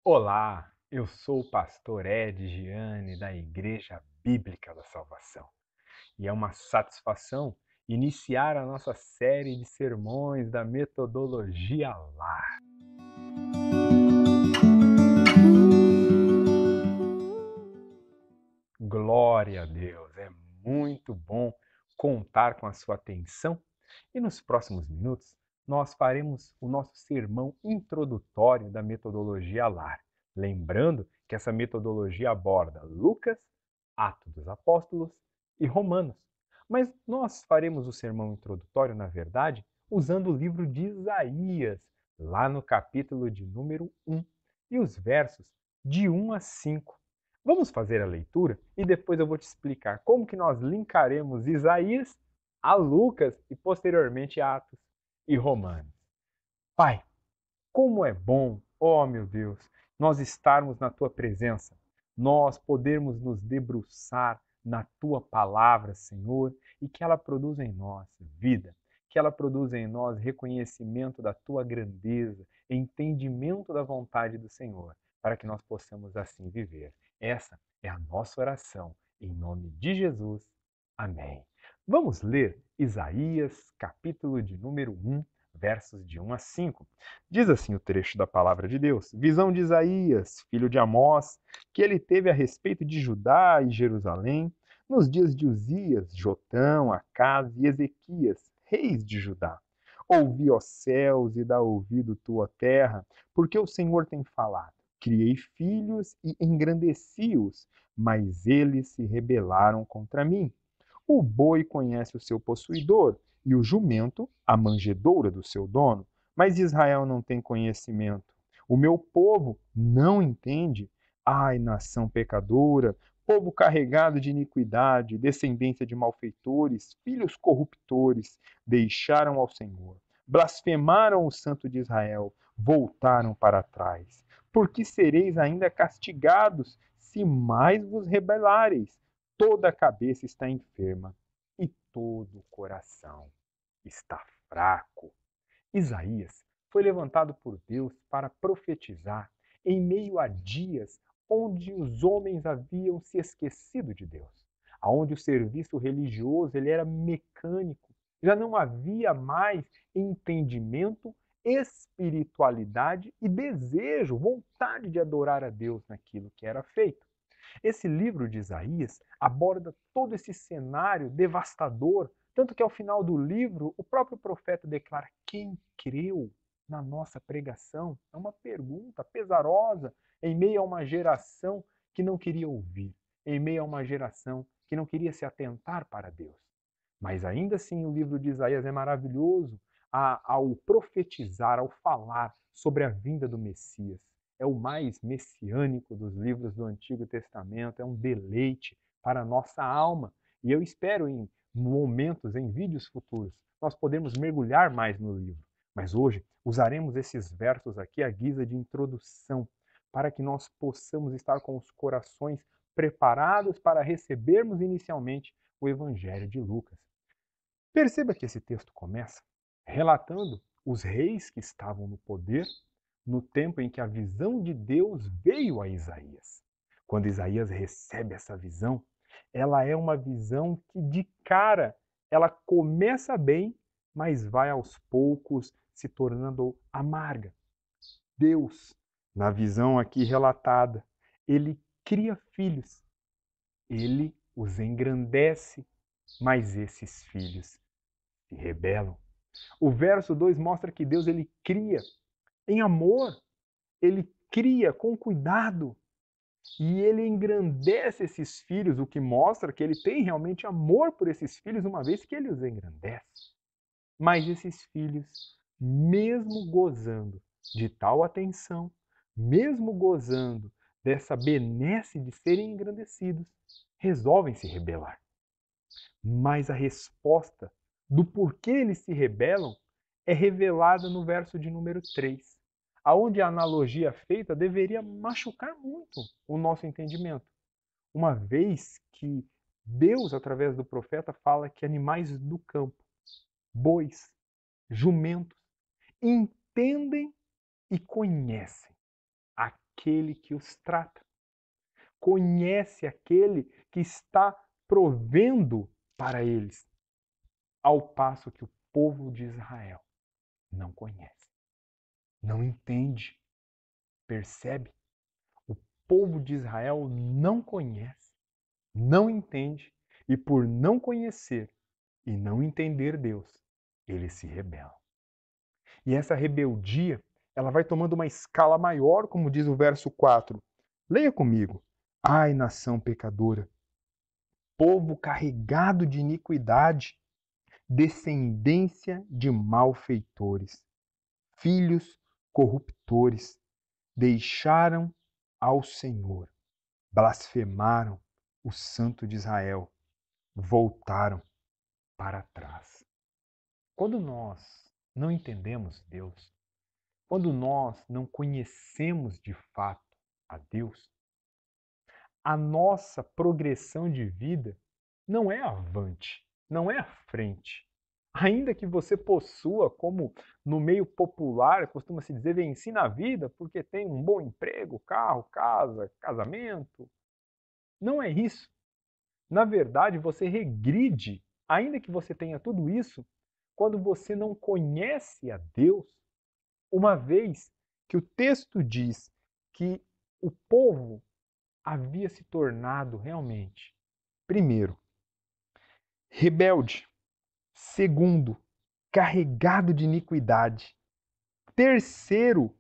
Olá, eu sou o pastor Ed Giane da Igreja Bíblica da Salvação e é uma satisfação iniciar a nossa série de sermões da metodologia LAR. Glória a Deus, é muito bom contar com a sua atenção e nos próximos minutos nós faremos o nosso sermão introdutório da metodologia LAR. Lembrando que essa metodologia aborda Lucas, Atos dos Apóstolos e Romanos. Mas nós faremos o sermão introdutório, na verdade, usando o livro de Isaías, lá no capítulo de número 1, e os versos de 1 a 5. Vamos fazer a leitura e depois eu vou te explicar como que nós linkaremos Isaías a Lucas e posteriormente a Atos e Romanos. Pai, como é bom, ó meu Deus, nós estarmos na tua presença, nós podermos nos debruçar na tua palavra, Senhor, e que ela produza em nós vida, que ela produza em nós reconhecimento da tua grandeza, entendimento da vontade do Senhor, para que nós possamos assim viver. Essa é a nossa oração, em nome de Jesus. Amém. Vamos ler Isaías, capítulo de número 1, versos de 1 a 5. Diz assim o trecho da palavra de Deus: visão de Isaías, filho de Amós, que ele teve a respeito de Judá e Jerusalém, nos dias de Uzias, Jotão, Acás e Ezequias, reis de Judá. Ouvi, ó céus, e dá ouvido tua terra, porque o Senhor tem falado. Criei filhos e engrandeci-os, mas eles se rebelaram contra mim. O boi conhece o seu possuidor, e o jumento a manjedoura do seu dono. Mas Israel não tem conhecimento. O meu povo não entende. Ai, nação pecadora, povo carregado de iniquidade, descendência de malfeitores, filhos corruptores, deixaram ao Senhor, blasfemaram o Santo de Israel, voltaram para trás. Porque sereis ainda castigados, se mais vos rebelareis. Toda a cabeça está enferma e todo o coração está fraco. Isaías foi levantado por Deus para profetizar em meio a dias onde os homens haviam se esquecido de Deus, aonde o serviço religioso ele era mecânico, já não havia mais entendimento, espiritualidade e desejo, vontade de adorar a Deus naquilo que era feito. Esse livro de Isaías aborda todo esse cenário devastador, tanto que ao final do livro o próprio profeta declara: quem creu na nossa pregação? É uma pergunta pesarosa em meio a uma geração que não queria ouvir, em meio a uma geração que não queria se atentar para Deus. Mas ainda assim o livro de Isaías é maravilhoso ao profetizar, ao falar sobre a vinda do Messias. É o mais messiânico dos livros do Antigo Testamento, é um deleite para a nossa alma. E eu espero em momentos, em vídeos futuros, nós podemos mergulhar mais no livro. Mas hoje usaremos esses versos aqui à guisa de introdução, para que nós possamos estar com os corações preparados para recebermos inicialmente o Evangelho de Lucas. Perceba que esse texto começa relatando os reis que estavam no poder no tempo em que a visão de Deus veio a Isaías. Quando Isaías recebe essa visão, ela é uma visão que de cara ela começa bem, mas vai aos poucos se tornando amarga. Deus, na visão aqui relatada, ele cria filhos, ele os engrandece, mas esses filhos se rebelam. O verso 2 mostra que Deus ele cria em amor, ele cria com cuidado e ele engrandece esses filhos, o que mostra que ele tem realmente amor por esses filhos, uma vez que ele os engrandece. Mas esses filhos, mesmo gozando de tal atenção, mesmo gozando dessa benesse de serem engrandecidos, resolvem se rebelar. Mas a resposta do porquê eles se rebelam é revelada no verso de número 3, aonde a analogia feita deveria machucar muito o nosso entendimento, uma vez que Deus, através do profeta, fala que animais do campo, bois, jumentos, entendem e conhecem aquele que os trata, conhece aquele que está provendo para eles, ao passo que o povo de Israel não conhece, não entende, percebe? O povo de Israel não conhece, não entende, e por não conhecer e não entender Deus, eles se rebelam. E essa rebeldia, ela vai tomando uma escala maior, como diz o verso 4. Leia comigo. Ai, nação pecadora, povo carregado de iniquidade, descendência de malfeitores, filhos corruptores, deixaram ao Senhor, blasfemaram o Santo de Israel, voltaram para trás. Quando nós não entendemos Deus, quando nós não conhecemos de fato a Deus, a nossa progressão de vida não é avante, não é à frente. Ainda que você possua, como no meio popular costuma-se dizer, venci na vida porque tem um bom emprego, carro, casa, casamento. Não é isso. Na verdade, você regride, ainda que você tenha tudo isso, quando você não conhece a Deus, uma vez que o texto diz que o povo havia se tornado realmente, primeiro, rebelde, segundo, carregado de iniquidade, terceiro,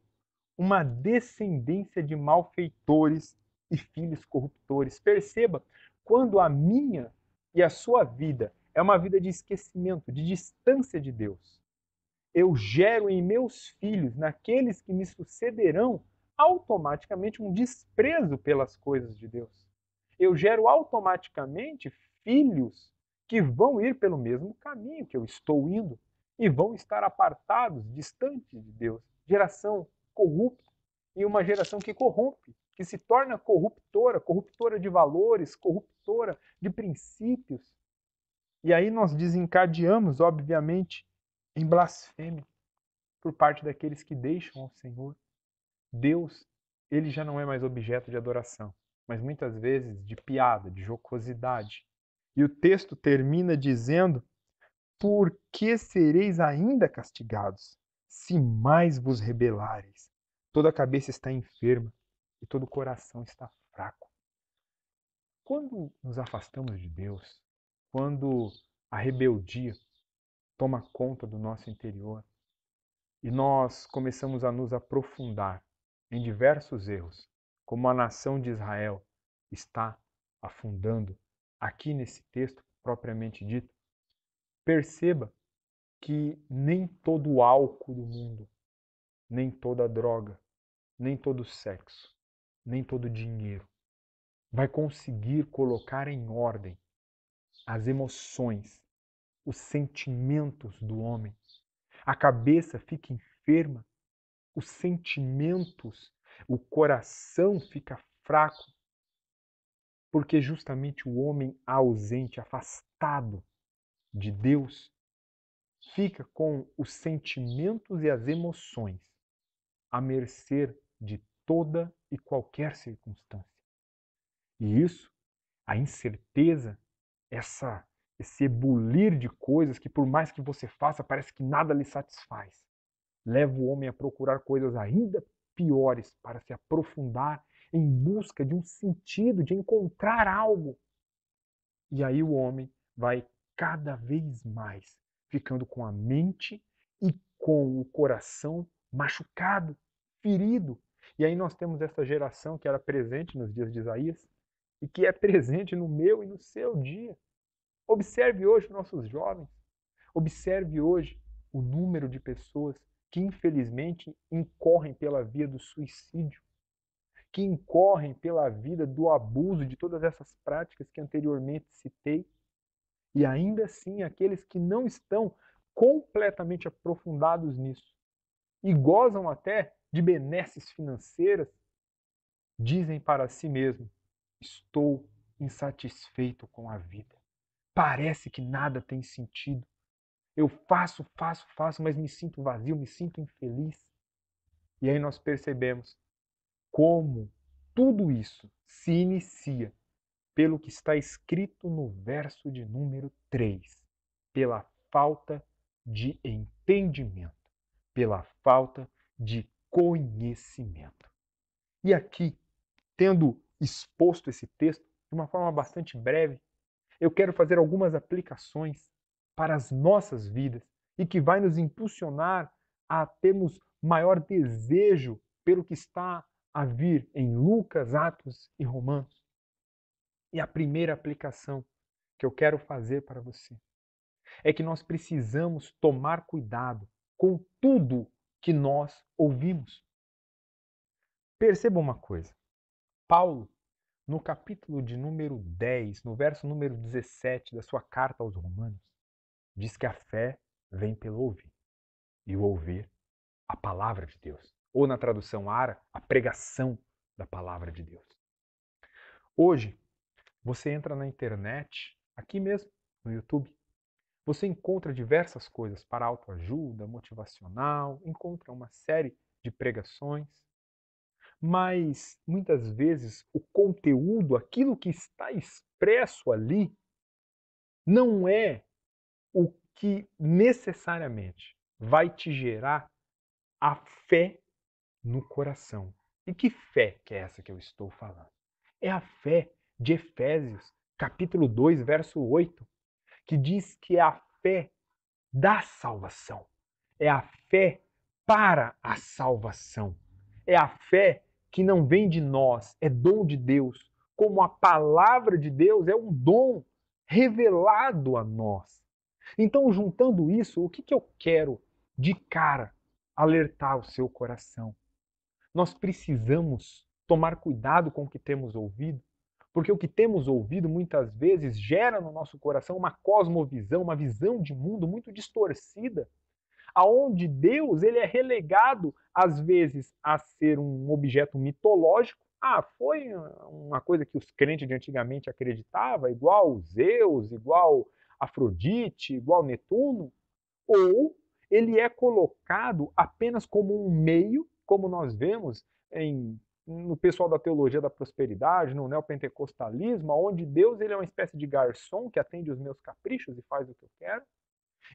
uma descendência de malfeitores e filhos corruptores. Perceba, quando a minha e a sua vida é uma vida de esquecimento, de distância de Deus, eu gero em meus filhos, naqueles que me sucederão, automaticamente um desprezo pelas coisas de Deus. Eu gero automaticamente filhos que vão ir pelo mesmo caminho que eu estou indo e vão estar apartados, distantes de Deus. Geração corrupta e uma geração que corrompe, que se torna corruptora, corruptora de valores, corruptora de princípios. E aí nós desencadeamos, obviamente, em blasfêmia por parte daqueles que deixam ao Senhor. Deus, ele já não é mais objeto de adoração, mas muitas vezes de piada, de jocosidade. E o texto termina dizendo: por que sereis ainda castigados, se mais vos rebelareis? Toda a cabeça está enferma e todo o coração está fraco. Quando nos afastamos de Deus, quando a rebeldia toma conta do nosso interior e nós começamos a nos aprofundar em diversos erros, como a nação de Israel está afundando aqui nesse texto propriamente dito, perceba que nem todo o álcool do mundo, nem toda droga, nem todo sexo, nem todo dinheiro vai conseguir colocar em ordem as emoções, os sentimentos do homem. A cabeça fica enferma, os sentimentos, o coração fica fraco, porque justamente o homem ausente, afastado de Deus, fica com os sentimentos e as emoções à mercê de toda e qualquer circunstância. E isso, a incerteza, esse ebulir de coisas que por mais que você faça, parece que nada lhe satisfaz, leva o homem a procurar coisas ainda piores para se aprofundar em busca de um sentido, de encontrar algo. E aí o homem vai cada vez mais ficando com a mente e com o coração machucado, ferido. E aí nós temos essa geração que era presente nos dias de Isaías e que é presente no meu e no seu dia. Observe hoje nossos jovens. Observe hoje o número de pessoas que infelizmente incorrem pela via do suicídio, que incorrem pela vida do abuso de todas essas práticas que anteriormente citei. E ainda assim, aqueles que não estão completamente aprofundados nisso e gozam até de benesses financeiras, dizem para si mesmo: estou insatisfeito com a vida. Parece que nada tem sentido. Eu faço, mas me sinto vazio, me sinto infeliz. E aí nós percebemos como tudo isso se inicia pelo que está escrito no verso de número 3, pela falta de entendimento, pela falta de conhecimento. E aqui, tendo exposto esse texto de uma forma bastante breve, eu quero fazer algumas aplicações para as nossas vidas e que vai nos impulsionar a termos maior desejo pelo que está a vir em Lucas, Atos e Romanos. E a primeira aplicação que eu quero fazer para você é que nós precisamos tomar cuidado com tudo que nós ouvimos. Perceba uma coisa. Paulo, no capítulo de número 10, no verso número 17 da sua carta aos Romanos, diz que a fé vem pelo ouvir, e o ouvir a palavra de Deus. Ou na tradução ARA, a pregação da palavra de Deus. Hoje, você entra na internet, aqui mesmo, no YouTube, você encontra diversas coisas para autoajuda, motivacional, encontra uma série de pregações, mas muitas vezes o conteúdo, aquilo que está expresso ali, não é o que necessariamente vai te gerar a fé no coração. E que fé que é essa que eu estou falando? É a fé de Efésios, capítulo 2, verso 8, que diz que é a fé da salvação. É a fé para a salvação. É a fé que não vem de nós, é dom de Deus. Como a palavra de Deus é um dom revelado a nós. Então, juntando isso, o que eu quero de cara alertar o seu coração? Nós precisamos tomar cuidado com o que temos ouvido, porque o que temos ouvido muitas vezes gera no nosso coração uma cosmovisão, uma visão de mundo muito distorcida, aonde Deus ele é relegado às vezes a ser um objeto mitológico. Ah, foi uma coisa que os crentes de antigamente acreditavam, igual Zeus, igual Afrodite, igual Netuno, ou ele é colocado apenas como um meio, como nós vemos no pessoal da teologia da prosperidade, no neopentecostalismo, onde Deus ele é uma espécie de garçom que atende os meus caprichos e faz o que eu quero.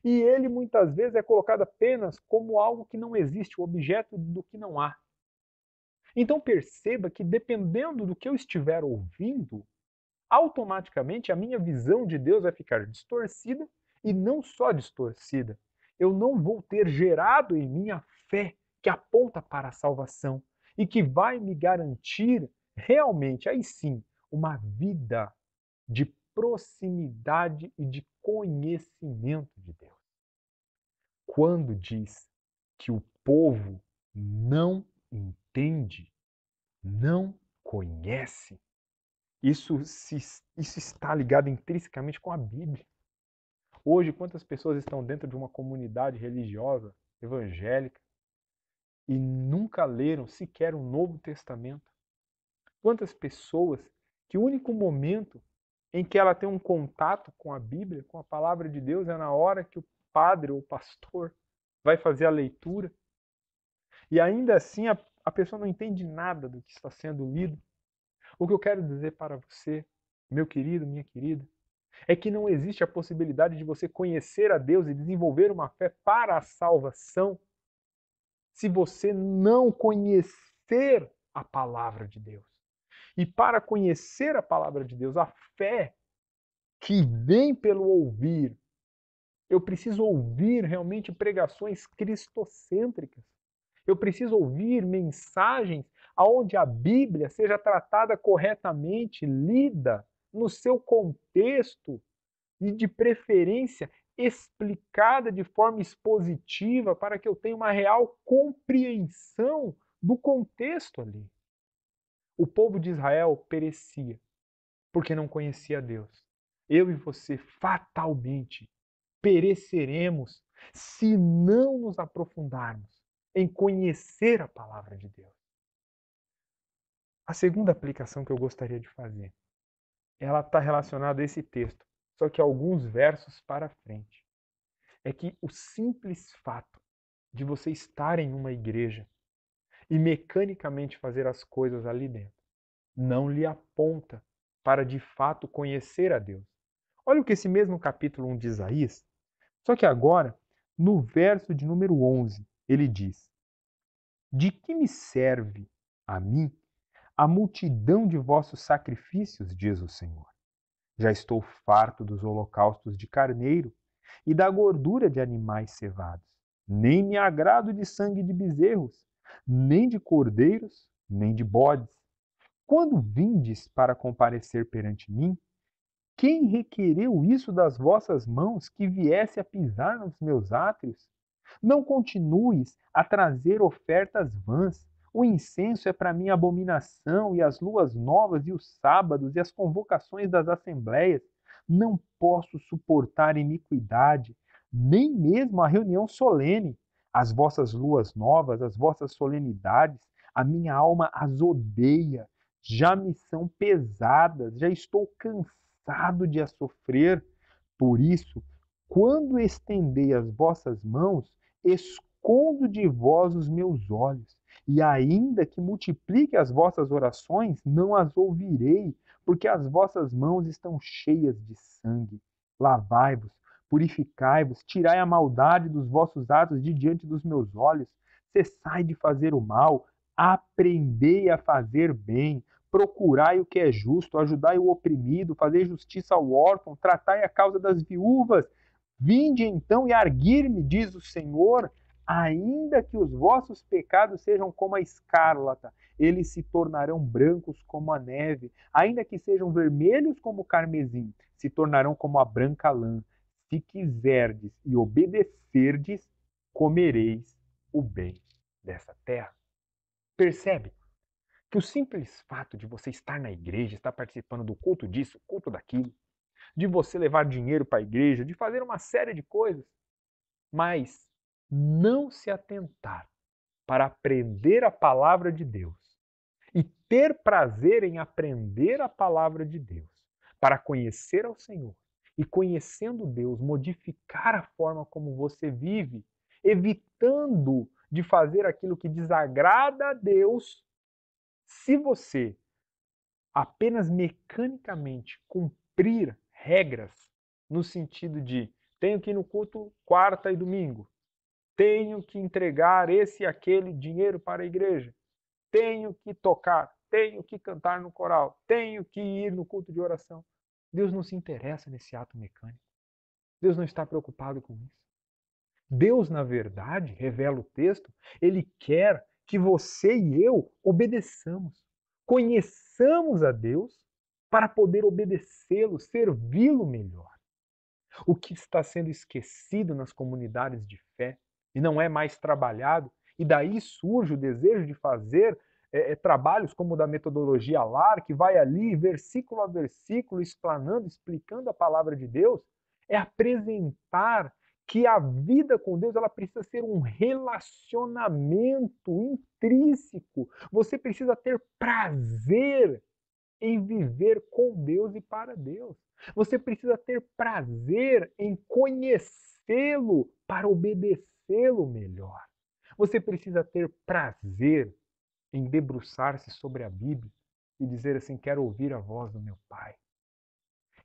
E ele muitas vezes é colocado apenas como algo que não existe, o objeto do que não há. Então perceba que dependendo do que eu estiver ouvindo, automaticamente a minha visão de Deus vai ficar distorcida e não só distorcida. Eu não vou ter gerado em mim a fé que aponta para a salvação e que vai me garantir realmente, aí sim, uma vida de proximidade e de conhecimento de Deus. Quando diz que o povo não entende, não conhece, isso está ligado intrinsecamente com a Bíblia. Hoje, quantas pessoas estão dentro de uma comunidade religiosa, evangélica, e nunca leram sequer o Novo Testamento? Quantas pessoas que o único momento em que ela tem um contato com a Bíblia, com a palavra de Deus, é na hora que o padre ou o pastor vai fazer a leitura. E ainda assim a pessoa não entende nada do que está sendo lido. O que eu quero dizer para você, meu querido, minha querida, é que não existe a possibilidade de você conhecer a Deus e desenvolver uma fé para a salvação se você não conhecer a palavra de Deus. E para conhecer a palavra de Deus, a fé que vem pelo ouvir, eu preciso ouvir realmente pregações cristocêntricas. Eu preciso ouvir mensagens onde a Bíblia seja tratada corretamente, lida no seu contexto e, de preferência, explicada de forma expositiva para que eu tenha uma real compreensão do contexto ali. O povo de Israel perecia porque não conhecia Deus. Eu e você fatalmente pereceremos se não nos aprofundarmos em conhecer a palavra de Deus. A segunda aplicação que eu gostaria de fazer, ela está relacionada a esse texto, só que alguns versos para frente. É que o simples fato de você estar em uma igreja e mecanicamente fazer as coisas ali dentro. Não lhe aponta para de fato conhecer a Deus. Olha o que esse mesmo capítulo 1 de Isaías, só que agora, no verso de número 11, ele diz: De que me serve a mim a multidão de vossos sacrifícios, diz o Senhor? Já estou farto dos holocaustos de carneiro e da gordura de animais cevados. Nem me agrado de sangue de bezerros, nem de cordeiros, nem de bodes. Quando vindes para comparecer perante mim, quem requereu isso das vossas mãos, que viesse a pisar nos meus átrios? Não continues a trazer ofertas vãs. O incenso é para mim abominação, e as luas novas, e os sábados, e as convocações das assembleias. Não posso suportar iniquidade, nem mesmo a reunião solene. As vossas luas novas, as vossas solenidades, a minha alma as odeia. Já me são pesadas, já estou cansado de as sofrer. Por isso, quando estendei as vossas mãos, escondo de vós os meus olhos, e ainda que multiplique as vossas orações, não as ouvirei, porque as vossas mãos estão cheias de sangue. Lavai-vos, purificai-vos, tirai a maldade dos vossos atos de diante dos meus olhos. Cessai de fazer o mal, aprendei a fazer bem, procurai o que é justo, ajudai o oprimido, fazei justiça ao órfão, tratai a causa das viúvas. Vinde então e arguir-me, diz o Senhor, ainda que os vossos pecados sejam como a escárlata, eles se tornarão brancos como a neve, ainda que sejam vermelhos como o carmesim, se tornarão como a branca lã. Se quiserdes e obedecerdes, comereis o bem dessa terra. Percebe que o simples fato de você estar na igreja, estar participando do culto disso, culto daquilo, de você levar dinheiro para a igreja, de fazer uma série de coisas, mas não se atentar para aprender a palavra de Deus e ter prazer em aprender a palavra de Deus, para conhecer ao Senhor e, conhecendo Deus, modificar a forma como você vive, evitando de fazer aquilo que desagrada a Deus. Se você apenas mecanicamente cumprir regras no sentido de tenho que ir no culto quarta e domingo, tenho que entregar esse e aquele dinheiro para a igreja, tenho que tocar, tenho que cantar no coral, tenho que ir no culto de oração. Deus não se interessa nesse ato mecânico. Deus não está preocupado com isso. Deus, na verdade, revela o texto, ele quer que você e eu obedeçamos, conheçamos a Deus para poder obedecê-lo, servi-lo melhor. O que está sendo esquecido nas comunidades de fé e não é mais trabalhado, e daí surge o desejo de fazer trabalhos como o da metodologia LAR, que vai ali, versículo a versículo, explanando, explicando a palavra de Deus, é apresentar que a vida com Deus ela precisa ser um relacionamento intrínseco. Você precisa ter prazer em viver com Deus e para Deus. Você precisa ter prazer em conhecê-lo para obedecê-lo melhor. Você precisa ter prazer em debruçar-se sobre a Bíblia e dizer assim: quero ouvir a voz do meu Pai.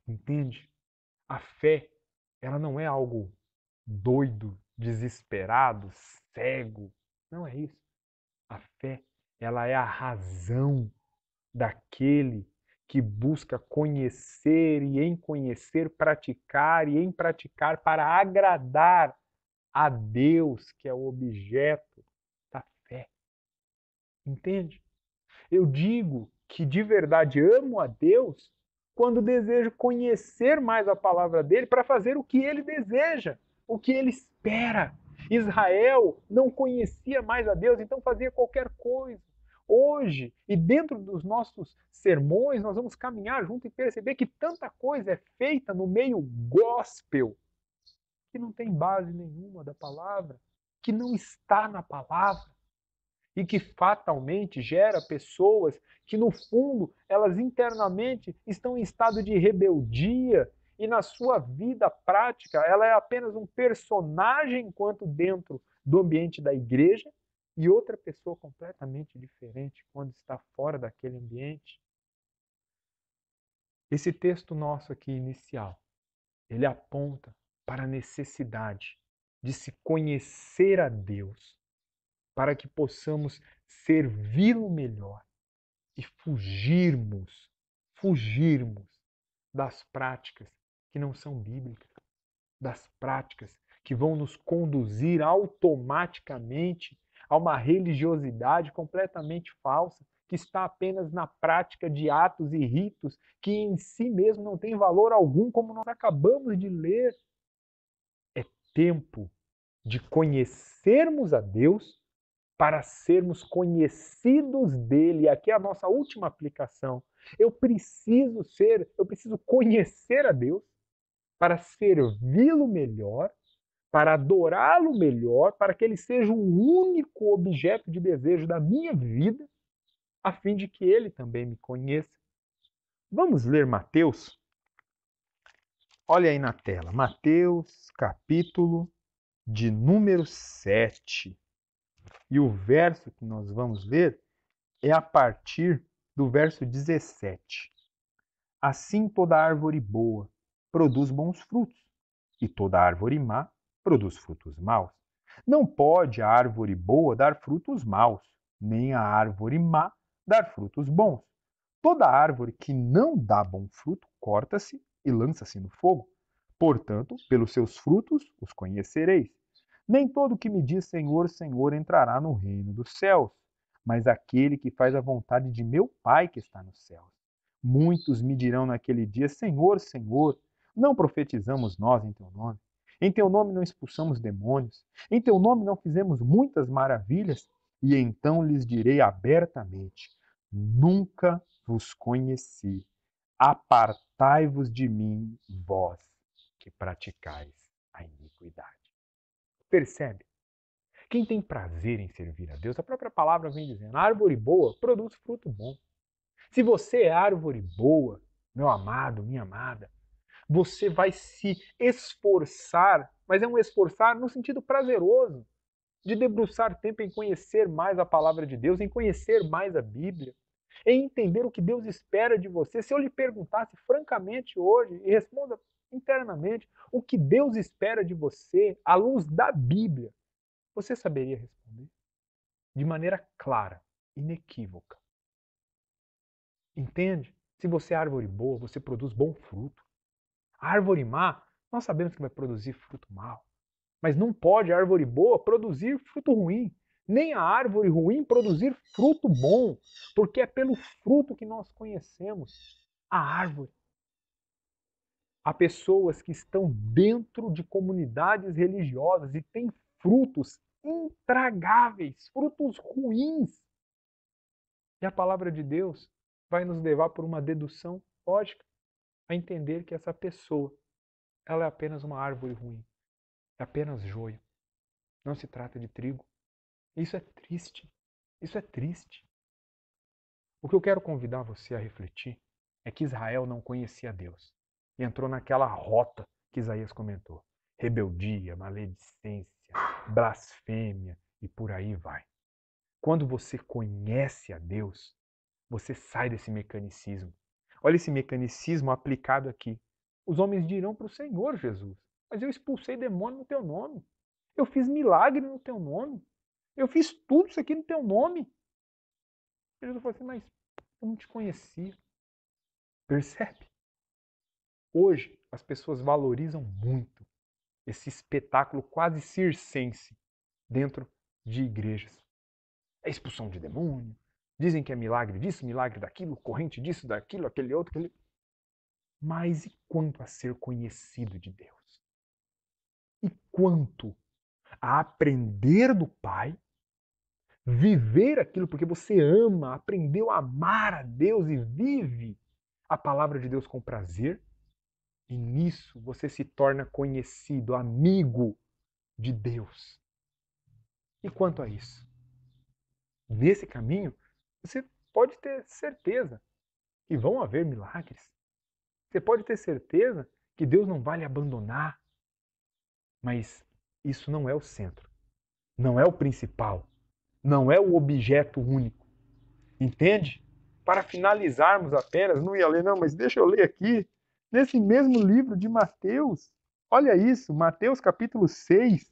Entende? A fé, ela não é algo doido, desesperado, cego. Não é isso. A fé, ela é a razão daquele que busca conhecer e em conhecer praticar e em praticar para agradar a Deus, que é o objeto da fé. Entende? Eu digo que de verdade amo a Deus quando desejo conhecer mais a palavra dele para fazer o que ele deseja, o que ele espera. Israel não conhecia mais a Deus, então fazia qualquer coisa. Hoje, e dentro dos nossos sermões, nós vamos caminhar junto e perceber que tanta coisa é feita no meio gospel que não tem base nenhuma da palavra, que não está na palavra e que fatalmente gera pessoas que, no fundo, elas internamente estão em estado de rebeldia e na sua vida prática ela é apenas um personagem enquanto dentro do ambiente da igreja, e outra pessoa completamente diferente quando está fora daquele ambiente. Esse texto nosso aqui inicial, ele aponta para a necessidade de se conhecer a Deus, para que possamos servi-lo melhor e fugirmos das práticas que não são bíblicas, das práticas que vão nos conduzir automaticamente a uma religiosidade completamente falsa, que está apenas na prática de atos e ritos que em si mesmo não têm valor algum, como nós acabamos de ler. É tempo de conhecermos a Deus para sermos conhecidos dele. E aqui é a nossa última aplicação. Eu preciso conhecer a Deus para servi-lo melhor, para adorá-lo melhor, para que ele seja o único objeto de desejo da minha vida, a fim de que ele também me conheça. Vamos ler Mateus? Olha aí na tela, Mateus, capítulo de número 7. E o verso que nós vamos ler é a partir do verso 17. Assim toda árvore boa produz bons frutos, e toda árvore má produz frutos maus. Não pode a árvore boa dar frutos maus, nem a árvore má dar frutos bons. Toda árvore que não dá bom fruto corta-se e lança-se no fogo. Portanto, pelos seus frutos os conhecereis. Nem todo que me diz Senhor, Senhor entrará no reino dos céus, mas aquele que faz a vontade de meu Pai que está nos céus. Muitos me dirão naquele dia: Senhor, Senhor, não profetizamos nós em teu nome? Em teu nome não expulsamos demônios? Em teu nome não fizemos muitas maravilhas? E então lhes direi abertamente: nunca vos conheci. Apartai-vos de mim, vós que praticais a iniquidade. Percebe? Quem tem prazer em servir a Deus, a própria palavra vem dizendo, árvore boa produz fruto bom. Se você é árvore boa, meu amado, minha amada, você vai se esforçar, mas é um esforçar no sentido prazeroso, de debruçar tempo em conhecer mais a palavra de Deus, em conhecer mais a Bíblia, em entender o que Deus espera de você. Se eu lhe perguntasse francamente hoje, e responda internamente, o que Deus espera de você à luz da Bíblia, você saberia responder de maneira clara, inequívoca. Entende? Se você é árvore boa, você produz bom fruto. A árvore má, nós sabemos que vai produzir fruto mau. Mas não pode a árvore boa produzir fruto ruim, nem a árvore ruim produzir fruto bom, porque é pelo fruto que nós conhecemos a árvore. Há pessoas que estão dentro de comunidades religiosas e têm frutos intragáveis, frutos ruins. E a palavra de Deus vai nos levar por uma dedução lógica a entender que essa pessoa, ela é apenas uma árvore ruim, é apenas joio. Não se trata de trigo. Isso é triste. Isso é triste. O que eu quero convidar você a refletir é que Israel não conhecia Deus e entrou naquela rota que Isaías comentou. Rebeldia, maledicência, blasfêmia e por aí vai. Quando você conhece a Deus, você sai desse mecanicismo. Olha esse mecanicismo aplicado aqui. Os homens dirão para o Senhor Jesus, mas eu expulsei demônio no teu nome. Eu fiz milagre no teu nome. Eu fiz tudo isso aqui no teu nome. E Jesus falou assim, mas eu não te conhecia. Percebe? Hoje as pessoas valorizam muito esse espetáculo quase circense dentro de igrejas. É expulsão de demônio, dizem que é milagre disso, milagre daquilo, corrente disso, daquilo, aquele outro, aquele... Mas e quanto a ser conhecido de Deus? E quanto a aprender do Pai, viver aquilo porque você ama, aprendeu a amar a Deus e vive a palavra de Deus com prazer? E nisso você se torna conhecido, amigo de Deus. E quanto a isso? Nesse caminho, você pode ter certeza que vão haver milagres. Você pode ter certeza que Deus não vai lhe abandonar. Mas isso não é o centro. Não é o principal. não é o objeto único. Entende? Para finalizarmos apenas, não ia ler não, mas deixa eu ler aqui, nesse mesmo livro de Mateus. Olha isso, Mateus capítulo 6,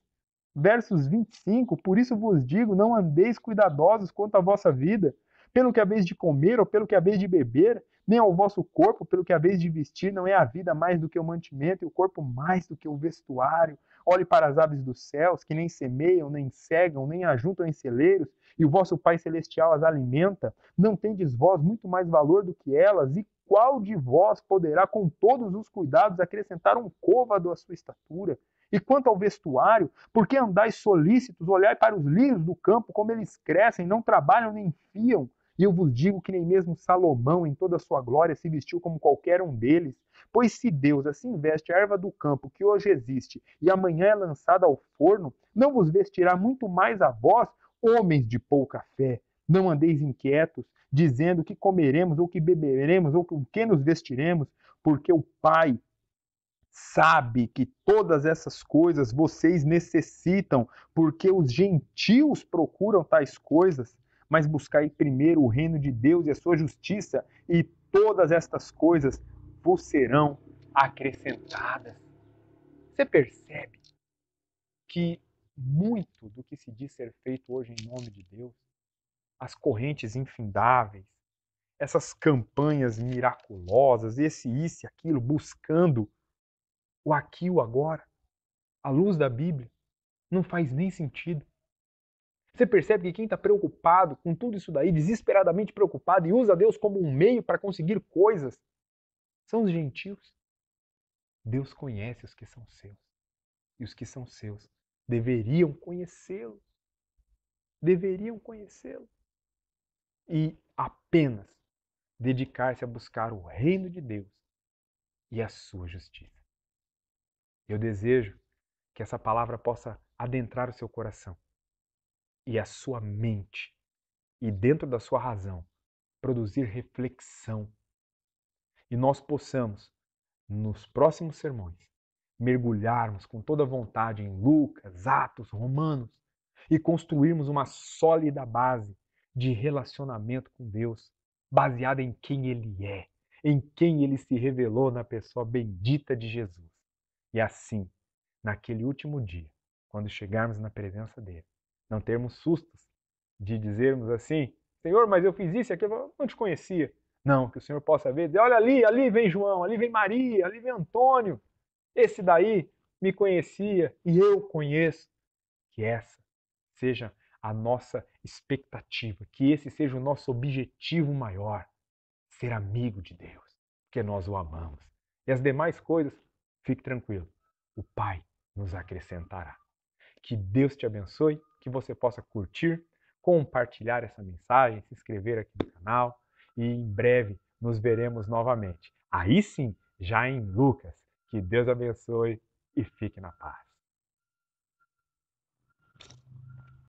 versos 25. Por isso vos digo, não andeis cuidadosos quanto à vossa vida, pelo que haveis de comer ou pelo que haveis de beber, nem ao vosso corpo pelo que haveis de vestir. Não é a vida mais do que o mantimento e o corpo mais do que o vestuário. Olhe para as aves dos céus, que nem semeiam, nem cegam, nem ajuntam em celeiros, e o vosso Pai Celestial as alimenta. Não tendes vós muito mais valor do que elas? E qual de vós poderá, com todos os cuidados, acrescentar um côvado à sua estatura? E quanto ao vestuário, por que andais solícitos? Olhai para os lírios do campo, como eles crescem, não trabalham nem fiam. E eu vos digo que nem mesmo Salomão, em toda a sua glória, se vestiu como qualquer um deles. Pois se Deus assim veste a erva do campo, que hoje existe, e amanhã é lançada ao forno, não vos vestirá muito mais a vós, homens de pouca fé? Não andeis inquietos, dizendo que comeremos, ou que beberemos, ou com que nos vestiremos, porque o Pai sabe que todas essas coisas vocês necessitam, porque os gentios procuram tais coisas, mas buscai primeiro o reino de Deus e a sua justiça, e todas estas coisas vos serão acrescentadas. Você percebe que muito do que se diz ser feito hoje em nome de Deus, as correntes infindáveis, essas campanhas miraculosas, esse isso e aquilo, buscando o aqui e o agora, à luz da Bíblia, não faz nem sentido. Você percebe que quem está preocupado com tudo isso daí, desesperadamente preocupado, e usa Deus como um meio para conseguir coisas, são os gentios. Deus conhece os que são seus. E os que são seus deveriam conhecê-lo. Deveriam conhecê-lo. E apenas dedicar-se a buscar o reino de Deus e a sua justiça. Eu desejo que essa palavra possa adentrar o seu coração e a sua mente, e dentro da sua razão, produzir reflexão. E nós possamos, nos próximos sermões, mergulharmos com toda a vontade em Lucas, Atos, Romanos, e construirmos uma sólida base de relacionamento com Deus, baseada em quem Ele é, em quem Ele se revelou na pessoa bendita de Jesus. E assim, naquele último dia, quando chegarmos na presença dele, não termos sustos de dizermos assim: Senhor, mas eu fiz isso e aquilo, eu não te conhecia. Não, que o Senhor possa ver, dizer: olha ali vem João, ali vem Maria, ali vem Antônio, esse daí me conhecia e eu conheço. Que essa seja a nossa expectativa, que esse seja o nosso objetivo maior, ser amigo de Deus, porque nós o amamos. E as demais coisas, fique tranquilo, o Pai nos acrescentará. Que Deus te abençoe, que você possa curtir, compartilhar essa mensagem, se inscrever aqui no canal e em breve nos veremos novamente. Aí sim, já em Lucas. Que Deus abençoe e fique na paz.